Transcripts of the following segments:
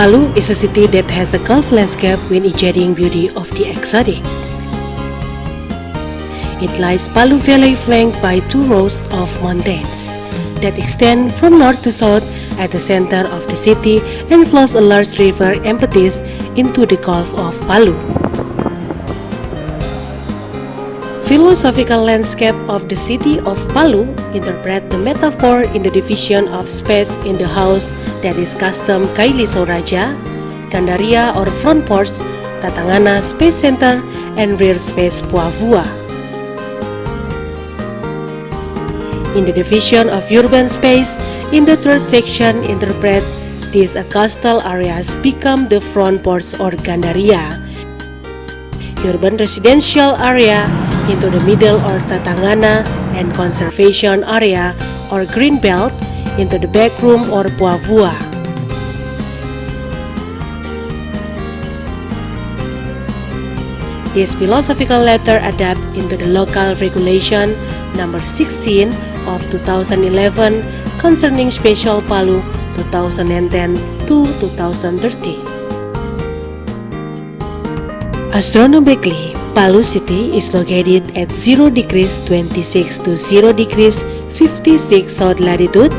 Palu is a city that has a Gulf landscape with enchanting beauty of the exotic. It lies Palu Valley flanked by two rows of mountains that extend from north to south at the center of the city and flows a large river empties into the Gulf of Palu. Philosophical landscape of the city of Palu interpret the metaphor in the division of space in the house that is custom Kaili Soraja, Gandaria or front porch, Tatangana space center, and rear space Puavua. In the division of urban space, in the third section interpret these coastal areas become the front porch or Gandaria, urban residential area into the middle or Tatangana, and conservation area or green belt into the back room or Puavua. This philosophical letter adapt into the local regulation number 16 of 2011 concerning Special Palu 2010 to 2030. Astronomically, Palu City is located at 0 degrees 26 to 0 degrees 56 south latitude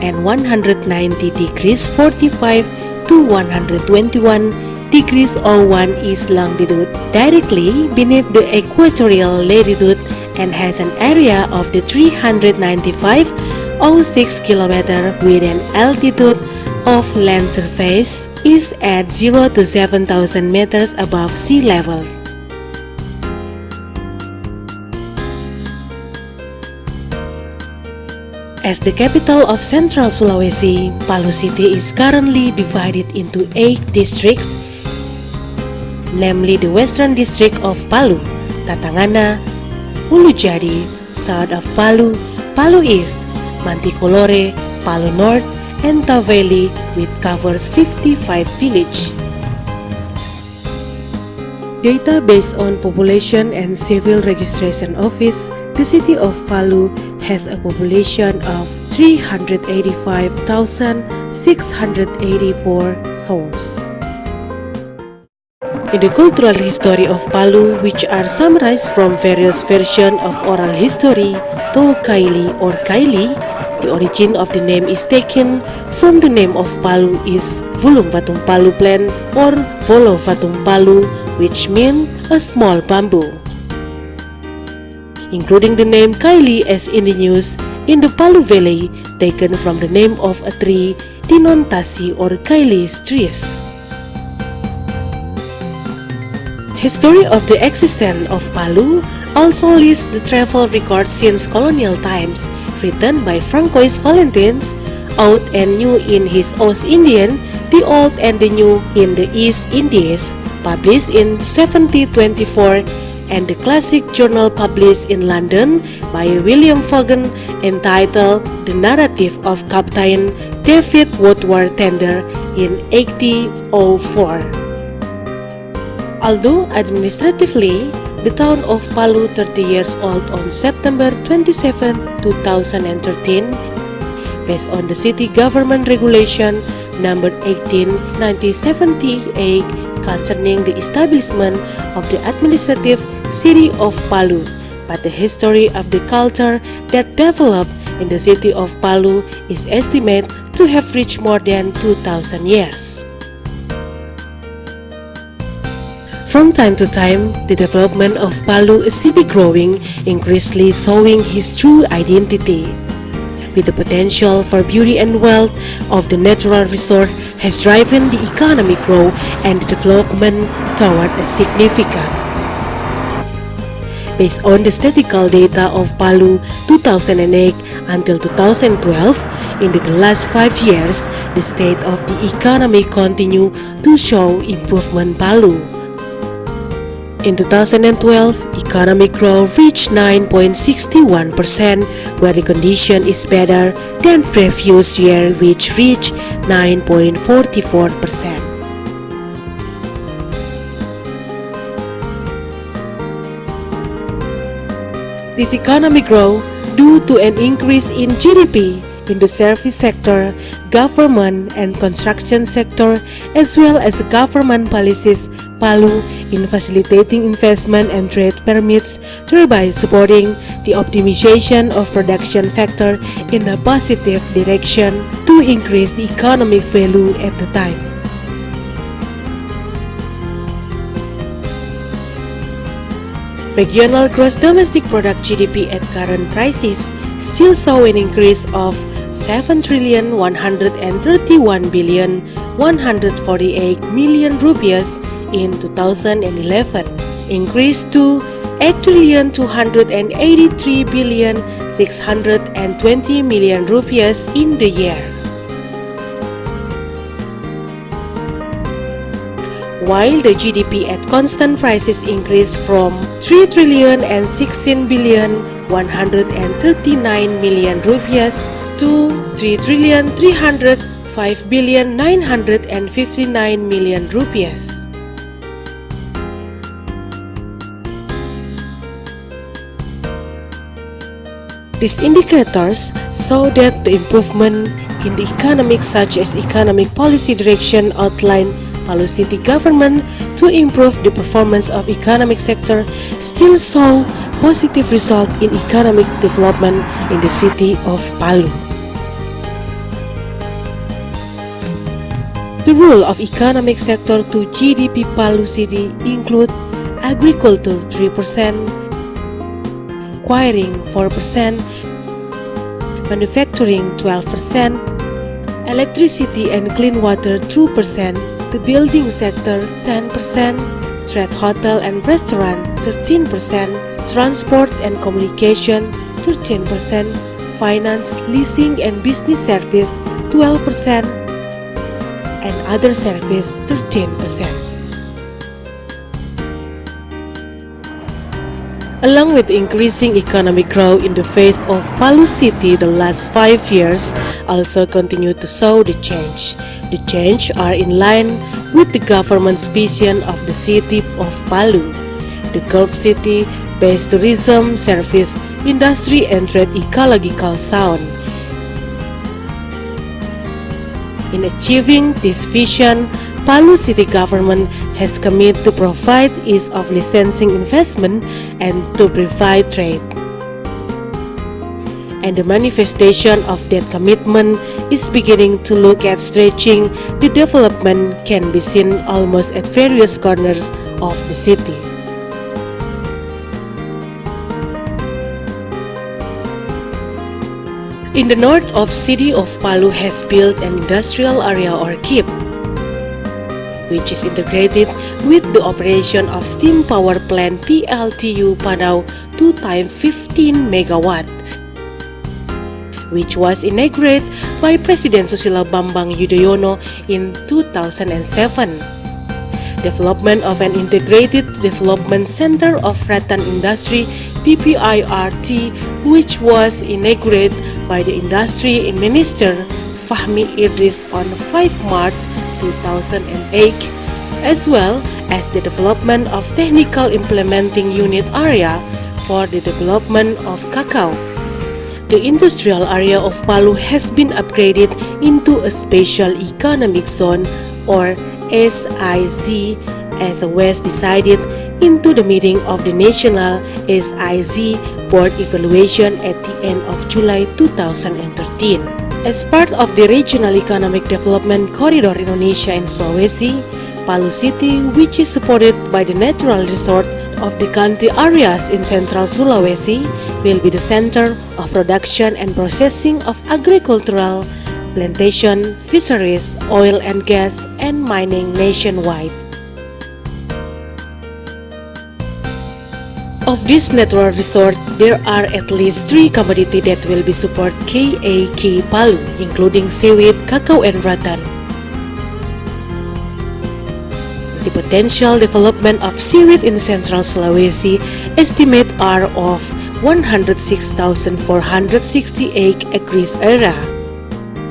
and 190 degrees 45 to 121 degrees 01 east longitude, directly beneath the equatorial latitude, and has an area of the 395.06 km with an altitude of land surface is at 0 to 7,000 meters above sea level. As the capital of Central Sulawesi, Palu City is currently divided into 8 districts, namely the Western District of Palu, Tatangana, Ulujadi, south of Palu, Palu East, Mantikolore, Palu North, and Taveli, which covers 55 villages. Data based on population and civil registration office, the city of Palu has a population of 385,684 souls. In the cultural history of Palu, which are summarized from various versions of oral history, To Kaili or Kaili, the origin of the name is taken from the name of Palu is Vulung Vatung Palu plants or Volo Vatung Palu, which mean a small bamboo. Including the name Kaili as indigenous in the Palu Valley, taken from the name of a tree, Tinontasi or Kaili trees. History of the existence of Palu also lists the travel records since colonial times, written by Francois Valentins, Old and New in his Ost-Indian, The Old and the New in the East Indies, published in 1724, and the classic journal published in London by William Vaughan entitled The Narrative of Captain David Woodward Tender in 1804. Although administratively, the town of Palu 30 years old on September 27, 2013, based on the city government regulation number 18, 1978 concerning the establishment of the administrative city of Palu, but the history of the culture that developed in the city of Palu is estimated to have reached more than 2,000 years. From time to time, the development of Palu is city growing, increasingly showing his true identity. With the potential for beauty and wealth of the natural resort has driven the economic growth and the development toward a significant. Based on the statistical data of Palu 2008 until 2012, in the last 5 years, the state of the economy continued to show improvement. Palu. In 2012, economic growth reached 9.61%, where the condition is better than previous year, which reached 9.44%. This economic growth due to an increase in GDP in the service sector, government and construction sector, as well as government policies Palu in facilitating investment and trade permits, thereby supporting the optimization of production factor in a positive direction to increase the economic value at the time. Regional gross domestic product (GDP) at current prices still saw an increase of 7,131,148 rupees in 2011, increased to 8,283,620 rupees in the year. While the GDP at constant prices increased from 3,306,139 rupees to 3,305,959 rupees. These indicators show that the improvement in the economic, such as economic policy direction outlined Palu City government to improve the performance of economic sector, still saw positive result in economic development in the city of Palu. The role of economic sector to GDP Palu City include agriculture 3%, acquiring 4%, manufacturing 12%, electricity and clean water 2%, the building sector 10%, trade hotel and restaurant 13%, transport and communication 13%, finance, leasing and business service 12%, and other service 13%. Along with increasing economic growth in the face of Palu City, the last 5 years also continue to show the change. The change are in line with the government's vision of the city of Palu. The Gulf City based tourism, service, industry and trade ecological sound. In achieving this vision, Palu City government has committed to provide ease of licensing investment and to provide trade. And the manifestation of that commitment is beginning to look at stretching the development can be seen almost at various corners of the city. In the north of city of Palu has built an industrial area or KIP, which is integrated with the operation of steam power plant PLTU Padau 2x15 MW, which was inaugurated by President Susilo Bambang Yudhoyono in 2007. Development of an integrated development center of rattan industry PPIRT, which was inaugurated by the industry minister Fahmi Idris on 5 March 2008, as well as the development of technical implementing unit area for the development of cacao. The industrial area of Palu has been upgraded into a special economic zone or SIZ as was decided into the meeting of the National SIZ Board evaluation at the end of July 2013. As part of the Regional Economic Development Corridor Indonesia and Sulawesi, Palu City, which is supported by the natural resort of the country areas in central Sulawesi, will be the center of production and processing of agricultural, plantation, fisheries, oil and gas, and mining nationwide. Of this natural resort, there are at least 3 commodities that will be support KAK Palu, including seaweed, cacao, and rattan. The potential development of seaweed in central Sulawesi estimate are of 106,468 acres area,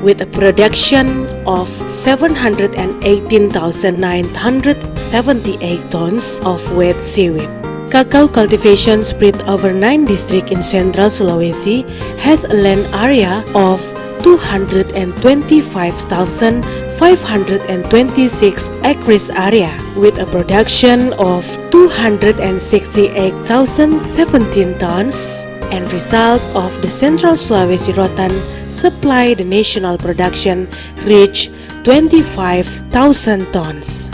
with a production of 718,978 tons of wet seaweed. cacao cultivation spread over 9 districts in central Sulawesi has a land area of 225,526 acres area with a production of 268,017 tons, and result of the Central Sulawesi Rotan supply the national production reached 25,000 tons.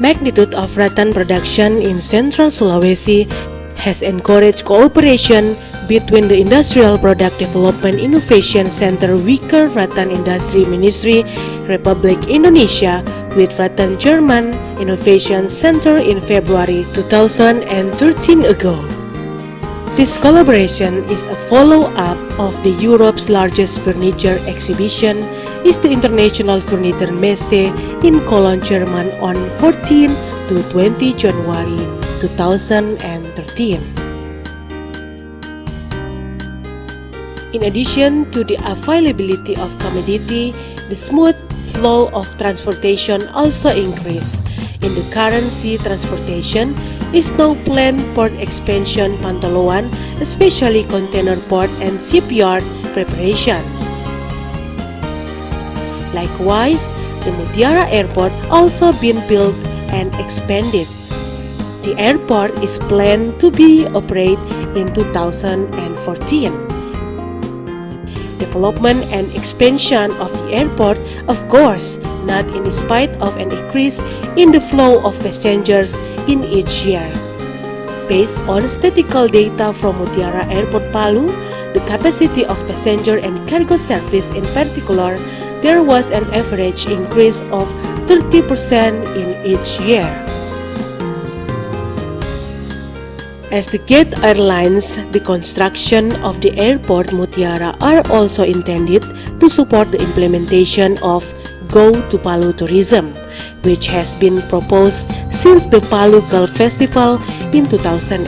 Magnitude of rattan production in Central Sulawesi has encouraged cooperation between the Industrial Product Development Innovation Center Wicker Rattan Industry Ministry Republic Indonesia with Rattan German Innovation Center in February 2013 ago. This collaboration is a follow-up of the Europe's largest furniture exhibition is the International Furniture Messe in Cologne, Germany on 14 to 20 January 2013. In addition to the availability of commodity, the smooth flow of transportation also increased. In the current sea transportation is now planned port expansion Pantoloan, especially container port and shipyard preparation. Likewise, the Mutiara Airport also been built and expanded. The airport is planned to be operated in 2014. Development and expansion of the airport, of course, not in spite of an increase in the flow of passengers in each year. Based on statistical data from Mutiara Airport Palu, the capacity of passenger and cargo service in particular, there was an average increase of 30% in each year. As the Gate Airlines, the construction of the airport Mutiara are also intended to support the implementation of Go to Palu tourism, which has been proposed since the Palu Gulf Festival in 2012.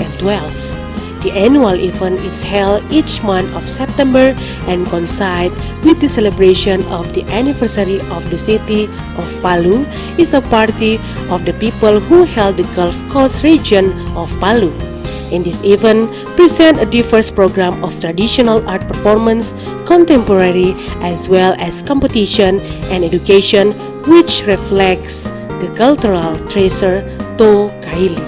The annual event is held each month of September and coincide with the celebration of the anniversary of the city of Palu is a party of the people who held the Gulf Coast region of Palu. In this event, present a diverse program of traditional art performance, contemporary as well as competition and education, which reflects the cultural treasure To Kaili.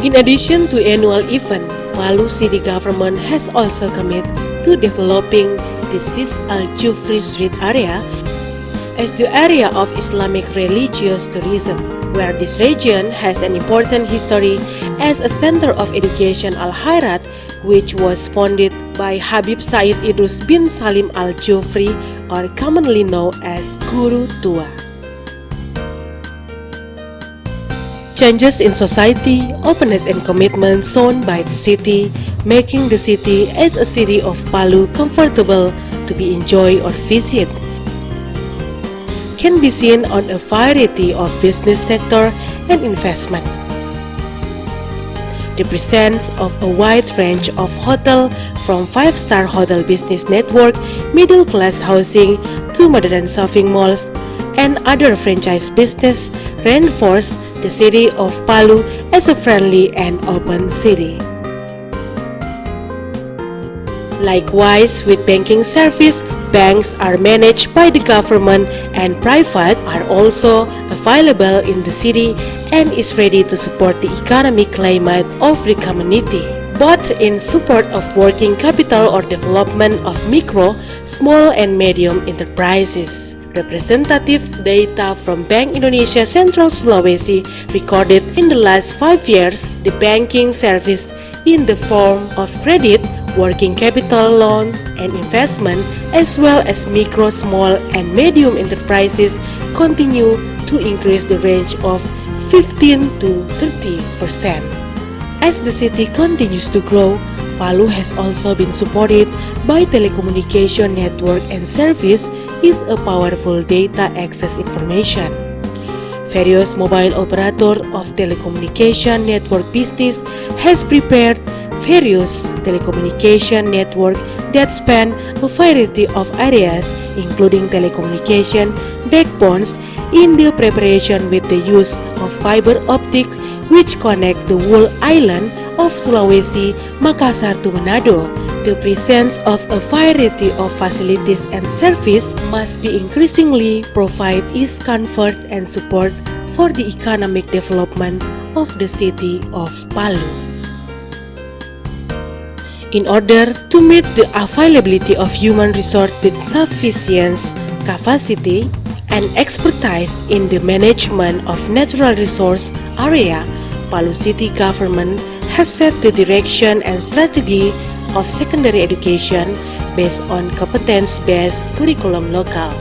In addition to annual event, Palu city government has also committed to developing the Sis Al-Jufri Street area as the area of Islamic religious tourism, where this region has an important history as a center of education Al-Khairat, which was founded by Habib Said Idrus bin Salim Al-Jufri, or commonly known as Guru Tua. Changes in society, openness and commitment shown by the city, making the city as a city of Palu comfortable to be enjoyed or visit, can be seen on a variety of business sector and investment. The presence of a wide range of hotel from 5-star hotel business network, middle-class housing to modern shopping malls and other franchise business reinforce the city of Palu as a friendly and open city. Likewise, with banking service, banks are managed by the government and private are also available in the city and is ready to support the economic climate of the community, both in support of working capital or development of micro, small and medium enterprises. Representative data from Bank Indonesia Central Sulawesi recorded in the last 5 years, the banking service in the form of credit, working capital loans and investment, as well as micro, small and medium enterprises continue to increase the range of 15 to 30%. As the city continues to grow, Palu has also been supported by telecommunication network and service is a powerful data access information. Various mobile operator of telecommunication network business has prepared various telecommunication network that span a variety of areas including telecommunication backbones in the preparation with the use of fiber optics which connect the whole island of Sulawesi, Makassar to Manado. The presence of a variety of facilities and service must be increasingly provide is comfort and support for the economic development of the city of Palu. In order to meet the availability of human resource with sufficient capacity and expertise in the management of natural resource area, Palu City Government has set the direction and strategy of secondary education based on competence-based curriculum local.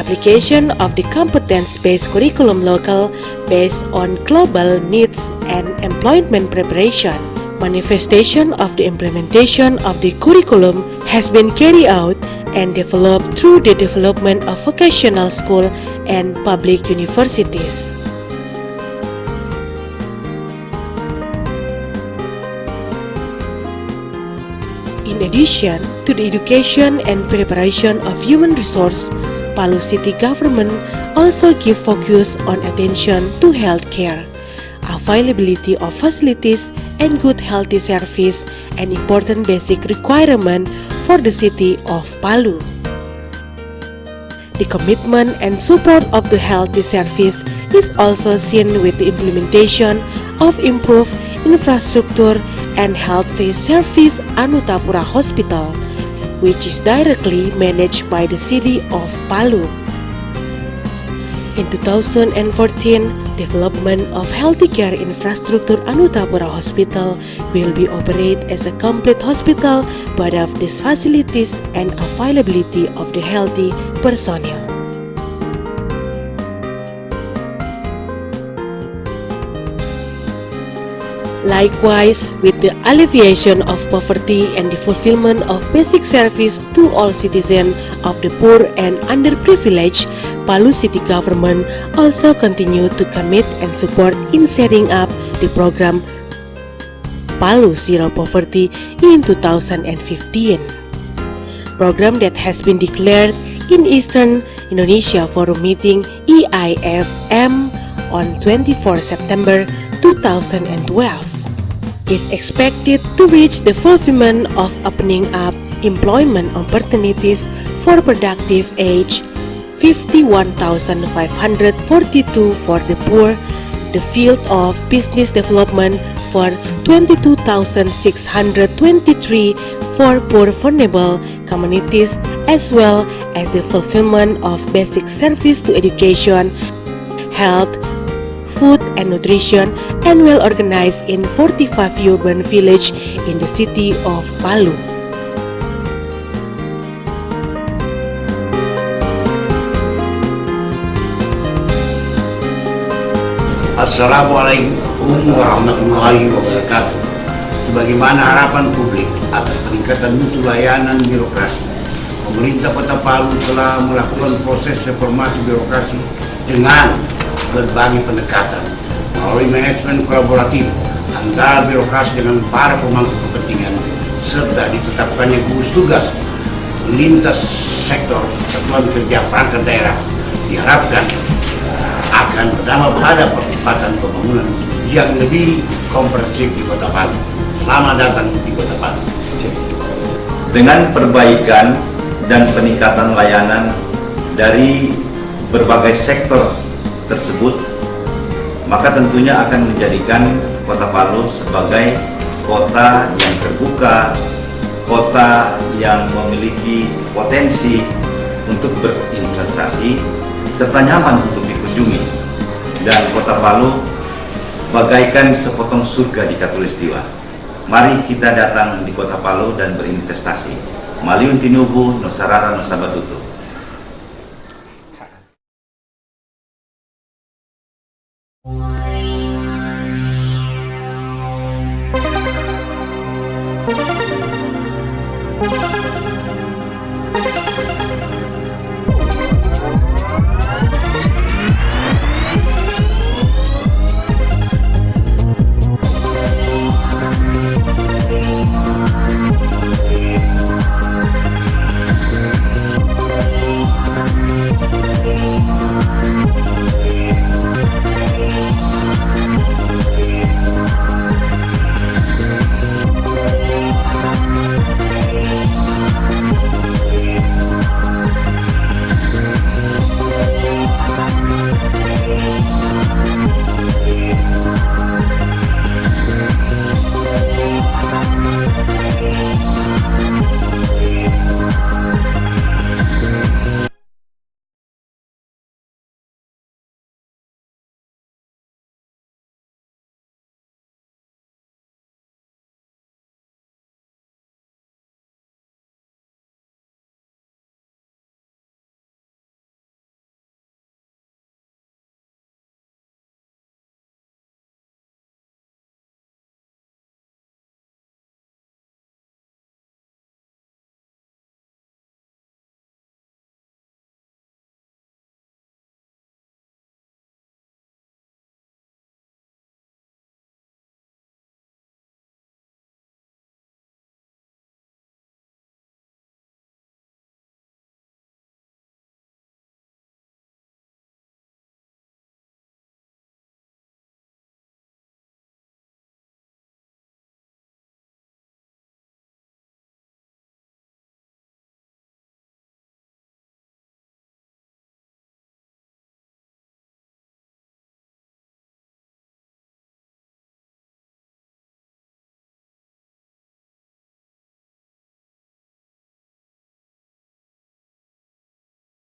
Application of the competence-based curriculum local based on global needs and employment preparation. Manifestation of the implementation of the curriculum has been carried out and developed through the development of vocational school and public universities. In addition to the education and preparation of human resource, Palu City Government also give focus on attention to healthcare. Availability of facilities and good healthy service an important basic requirement for the city of Palu. The commitment and support of the healthy service is also seen with the implementation of improved infrastructure and healthy service Anutapura Hospital, which is directly managed by the city of Palu. In 2014, development of healthcare infrastructure Anutapura Hospital will be operated as a complete hospital but of these facilities and availability of the healthy personnel. Likewise, with the alleviation of poverty and the fulfillment of basic service to all citizens of the poor and underprivileged, Palu City Government also continue to commit and support in setting up the program Palu Zero Poverty in 2015. Program that has been declared in Eastern Indonesia Forum Meeting EIFM on 24 September 2012. Is expected to reach the fulfillment of opening up employment opportunities for productive age 51,542 for the poor, the field of business development for 22,623 for poor vulnerable communities, as well as the fulfillment of basic service to education, health, food and nutrition, and well organized in 45 urban villages in the city of Palu. Assalamualaikum warahmatullahi wabarakatuh. Sebagaimana harapan publik atas peningkatan mutu layanan birokrasi, pemerintah Kota Palu telah melakukan proses reformasi birokrasi dengan berbagai pendekatan melalui manajemen kolaboratif antara birokrasi dengan para pemangku kepentingan serta ditetapkannya gugus tugas lintas sektor satuan kerja perangkat daerah diharapkan akan berdampak pada percepatan pembangunan yang lebih komprehensif di Kota Palu. Selamat datang di Kota Palu. Dengan perbaikan dan peningkatan layanan dari berbagai sektor tersebut, maka tentunya akan menjadikan Kota Palu sebagai kota yang terbuka, kota yang memiliki potensi untuk berinvestasi serta nyaman untuk dikunjungi. Dan Kota Palu bagaikan sepotong surga di Katulistiwa. Mari kita datang di Kota Palu dan berinvestasi. Maliun Tinubu, Nusarara Nusabatutu. Thank you.